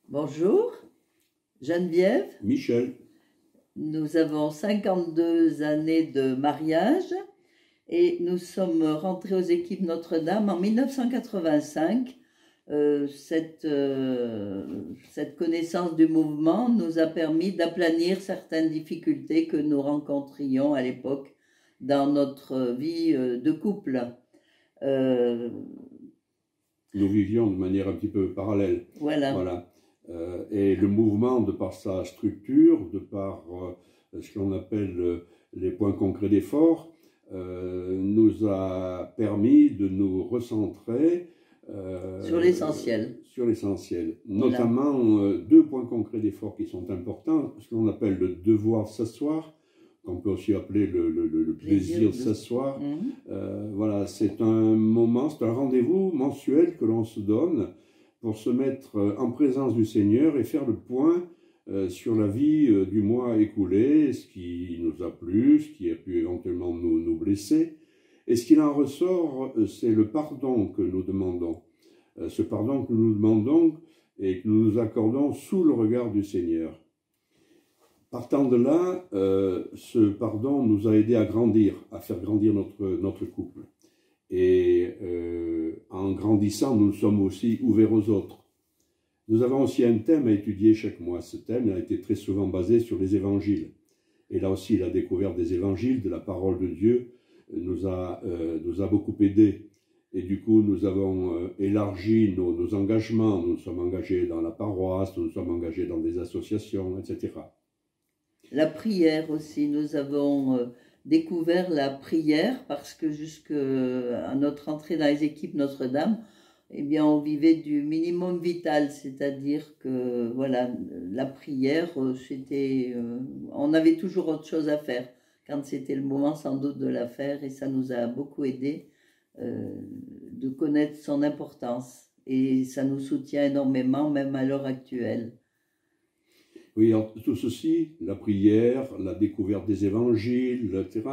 Bonjour, Geneviève. Michel. Nous avons 52 années de mariage et nous sommes rentrés aux équipes Notre-Dame en 1985. Cette connaissance du mouvement nous a permis d'aplanir certaines difficultés que nous rencontrions à l'époque dans notre vie de couple. Nous vivions de manière un petit peu parallèle. Voilà. Et le mouvement, de par sa structure, de par ce qu'on appelle les points concrets d'effort, nous a permis de nous recentrer sur l'essentiel. Notamment deux points concrets d'effort qui sont importants, ce qu'on appelle le devoir s'asseoir, qu'on peut aussi appeler le plaisir de s'asseoir. Voilà, c'est un moment, c'est un rendez-vous mensuel que l'on se donne pour se mettre en présence du Seigneur et faire le point sur la vie du mois écoulé, ce qui nous a plu, ce qui a pu éventuellement nous blesser. Et ce qu'il en ressort, c'est le pardon que nous demandons. Ce pardon que nous demandons et que nous nous accordons sous le regard du Seigneur. Partant de là, ce pardon nous a aidé à grandir, à faire grandir notre couple. Et en grandissant, nous sommes aussi ouverts aux autres. Nous avons aussi un thème à étudier chaque mois. Ce thème a été très souvent basé sur les évangiles. Et là aussi, la découverte des évangiles, de la parole de Dieu, nous a beaucoup aidés. Et du coup, nous avons élargi nos engagements. Nous nous sommes engagés dans la paroisse, nous nous sommes engagés dans des associations, etc. La prière aussi, nous avons découvert la prière parce que jusqu'à notre entrée dans les équipes Notre-Dame, eh bien, on vivait du minimum vital, c'est-à-dire que voilà, la prière, on avait toujours autre chose à faire quand c'était le moment sans doute de la faire, et ça nous a beaucoup aidé de connaître son importance, et ça nous soutient énormément même à l'heure actuelle. Oui, alors, tout ceci, la prière, la découverte des évangiles, etc.,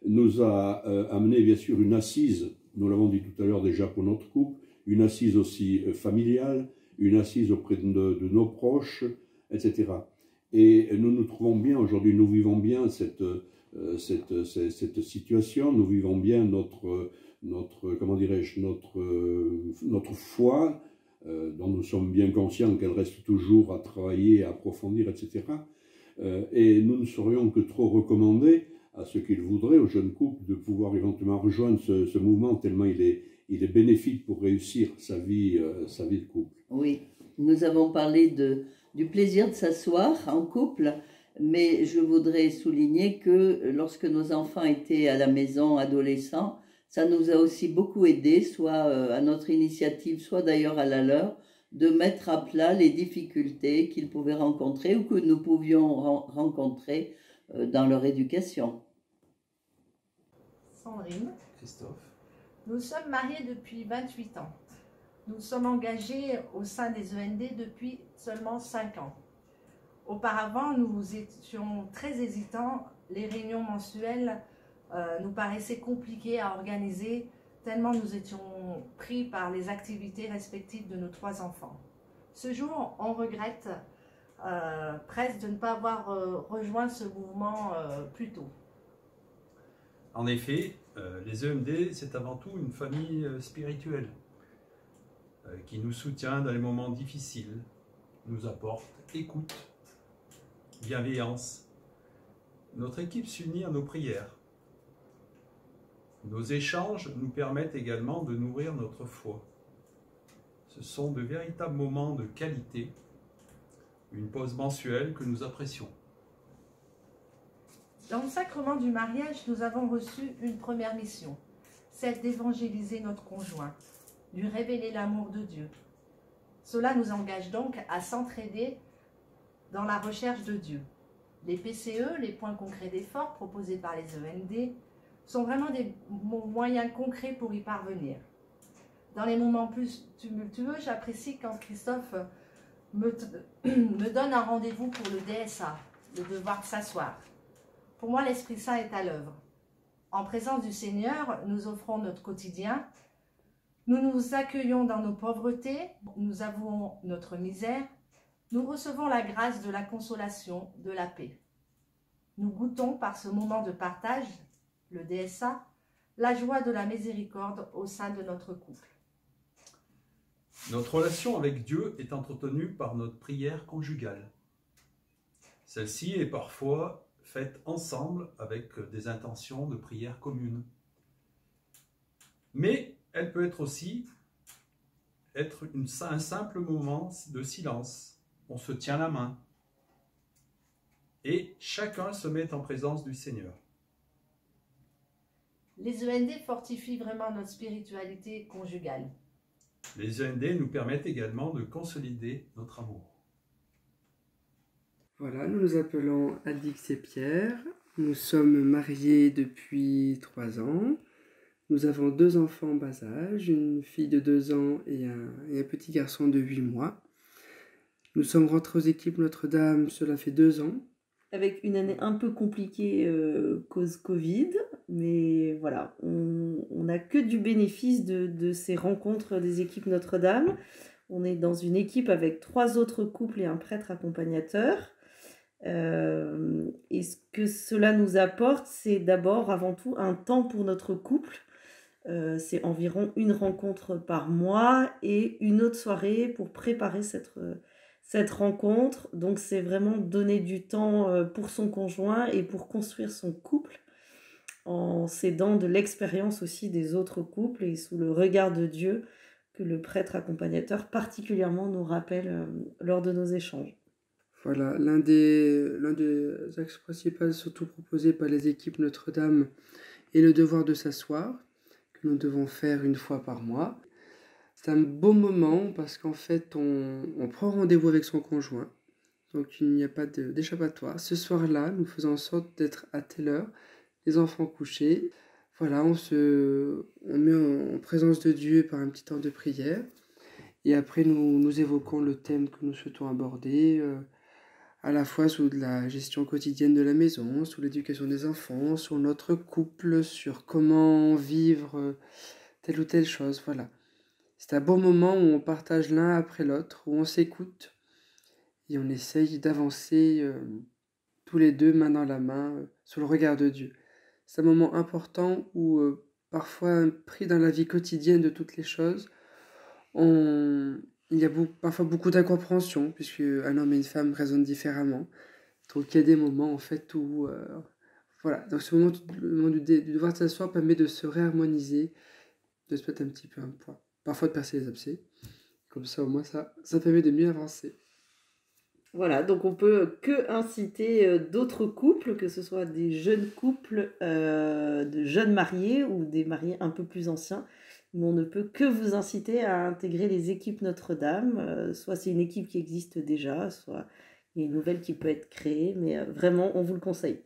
nous a amené bien sûr une assise, nous l'avons dit tout à l'heure déjà pour notre couple, une assise aussi familiale, une assise auprès de nos proches, etc. Et nous nous trouvons bien aujourd'hui, nous vivons bien cette situation, nous vivons bien notre foi, dont nous sommes bien conscients qu'elle reste toujours à travailler, à approfondir, etc. Et nous ne saurions que trop recommander à ceux qui le voudraient, aux jeunes couples, de pouvoir éventuellement rejoindre ce mouvement, tellement il est bénéfique pour réussir sa vie de couple. Oui, nous avons parlé du plaisir de s'asseoir en couple, mais je voudrais souligner que lorsque nos enfants étaient à la maison, adolescents, ça nous a aussi beaucoup aidé, soit à notre initiative, soit d'ailleurs à la leur, de mettre à plat les difficultés qu'ils pouvaient rencontrer ou que nous pouvions rencontrer dans leur éducation. Sandrine. Christophe. Nous sommes mariés depuis 28 ans. Nous sommes engagés au sein des END depuis seulement 5 ans. Auparavant, nous étions très hésitants. Les réunions mensuelles nous paraissaient compliquées à organiser, tellement nous étions pris par les activités respectives de nos 3 enfants. Ce jour, on regrette presque de ne pas avoir rejoint ce mouvement plus tôt. En effet, les EMD, c'est avant tout une famille spirituelle qui nous soutient dans les moments difficiles, nous apporte écoute, bienveillance. Notre équipe s'unit à nos prières. Nos échanges nous permettent également de nourrir notre foi. Ce sont de véritables moments de qualité, une pause mensuelle que nous apprécions. Dans le sacrement du mariage, nous avons reçu une première mission, celle d'évangéliser notre conjoint, lui révéler l'amour de Dieu. Cela nous engage donc à s'entraider dans la recherche de Dieu. Les PCE, les points concrets d'effort proposés par les END, sont vraiment des moyens concrets pour y parvenir. Dans les moments plus tumultueux, j'apprécie quand Christophe me donne un rendez-vous pour le DSA, le devoir de s'asseoir. Pour moi, l'Esprit Saint est à l'œuvre. En présence du Seigneur, nous offrons notre quotidien. Nous nous accueillons dans nos pauvretés, nous avouons notre misère, Nous recevons la grâce de la consolation, de la paix. Nous goûtons par ce moment de partage, le DSA, la joie de la miséricorde au sein de notre couple. Notre relation avec Dieu est entretenue par notre prière conjugale. Celle-ci est parfois faite ensemble avec des intentions de prière communes. Mais elle peut être aussi un simple moment de silence. On se tient la main et chacun se met en présence du Seigneur. Les END fortifient vraiment notre spiritualité conjugale. Les END nous permettent également de consolider notre amour. Voilà, nous nous appelons Alix et Pierre. Nous sommes mariés depuis 3 ans. Nous avons 2 enfants en bas âge, une fille de 2 ans et un petit garçon de 8 mois. Nous sommes rentrés aux équipes Notre-Dame, cela fait 2 ans. Avec une année un peu compliquée cause Covid, mais voilà, on n'a que du bénéfice de ces rencontres des équipes Notre-Dame. On est dans une équipe avec 3 autres couples et un prêtre accompagnateur. Et ce que cela nous apporte, c'est d'abord, avant tout, un temps pour notre couple. C'est environ une rencontre par mois et une autre soirée pour préparer cette rencontre. Donc c'est vraiment donner du temps pour son conjoint et pour construire son couple en s'aidant de l'expérience aussi des autres couples et sous le regard de Dieu que le prêtre accompagnateur particulièrement nous rappelle lors de nos échanges. Voilà, l'un des axes principaux surtout proposés par les équipes Notre-Dame est le devoir de s'asseoir, que nous devons faire une fois par mois. C'est un beau moment parce qu'en fait, on prend rendez-vous avec son conjoint. Donc, il n'y a pas d'échappatoire. Ce soir-là, nous faisons en sorte d'être à telle heure, les enfants couchés. Voilà, on met en présence de Dieu par un petit temps de prière. Et après, nous évoquons le thème que nous souhaitons aborder, à la fois sous la gestion quotidienne de la maison, sous l'éducation des enfants, sur notre couple, sur comment vivre telle ou telle chose. Voilà. C'est un bon moment où on partage l'un après l'autre, où on s'écoute et on essaye d'avancer tous les deux, main dans la main, sous le regard de Dieu. C'est un moment important où, parfois pris dans la vie quotidienne de toutes les choses, il y a parfois beaucoup d'incompréhension, puisque un homme et une femme raisonnent différemment. Donc il y a des moments en fait où... voilà, donc ce moment, le moment du devoir de s'asseoir permet de se réharmoniser, de se mettre un petit peu un poids. Parfois de percer les abcès. Comme ça, au moins, ça permet de mieux avancer. Voilà, donc on peut que inciter d'autres couples, que ce soit des jeunes couples, de jeunes mariés ou des mariés un peu plus anciens. Mais on ne peut que vous inciter à intégrer les équipes Notre-Dame. Soit c'est une équipe qui existe déjà, soit il y a une nouvelle qui peut être créée. Mais vraiment, on vous le conseille.